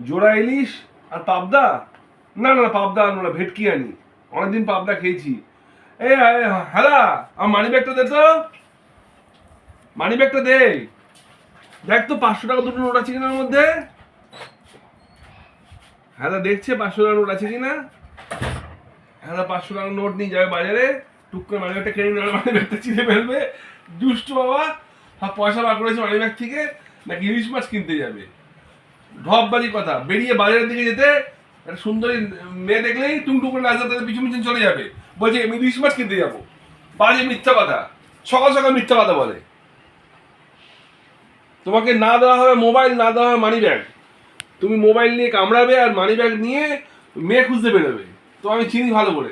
জোড়া ইলিশ আর পাবদা। না না পাবদা আনো না, ভেটকি আনি। অনেকদিন পাবদা খেয়েছি। হ্যালা, আমার মানি ব্যাগটা দে তো, মানি ব্যাগটা দে। দেখ তো 500 টাকা দুটো নোট আছে কিনা ওর মধ্যে। হ্যাঁ দেখছে 500 টাকা নোট আছে কিনা। হ্যাঁ 500 টাকার নোট নিয়ে যাবে বাজারে, টুক করে মানি ব্যাগটা কেড়ে নেবে, মানি ব্যাগটা চিনে ফেলবে। দুষ্টু বাবা, সব পয়সা বার করেছে মানি ব্যাগ থেকে, নাকি ইলিশ মাছ কিনতে যাবে। ঢপবাজি কথা, বেরিয়ে বাজারের দিকে যেতে একটা সুন্দরী মেয়ে দেখলেই টুংটুং করে নাচতে তাদের পিছু পিছু চলে যাবে, বলছে আমি ইলিশ মাছ কিনতে যাবো। বাজে মিথ্যা কথা, সকাল সকাল মিথ্যা কথা বলে। তোমাকে না দেওয়া হবে মোবাইল, না দেওয়া হবে মানি ব্যাগ, তুমি মোবাইল নিয়ে কামড়াবে আর মানি ব্যাগ নিয়ে মেয়ে খুঁজতে বেরোবে। তো আমি চিনি ভালো করে,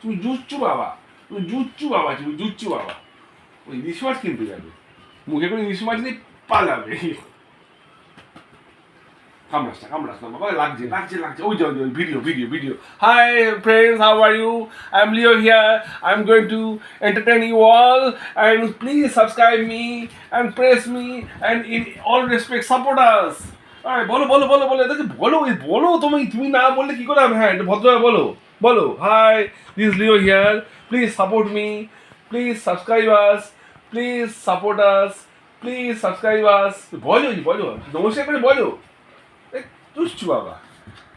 তুমি জুচ্ছু বাবা, তুমি জুচ্ছু বাবা, তুমি জুচ্ছু বাবা। ওই ইলিশ মাছ কিনতে যাবে, মুখে করে ইলিশ মাছ নিয়ে পালাবে। কামড়াস না বাবা, লাগছে ওই যে ওই video. Hi friends, how are you? I am Leo here, I am going to entertain you all, and please subscribe me and press me and in all respect support us. বলো এদেরকে বলো, তুমি না বললে কি করে হবে? হ্যাঁ ভদ্রভাবে বলো hi, this Leo here, please support me, please subscribe us, please support us, please subscribe us. বলো নমস্কার করে বলো। দুষ্টু বাবা।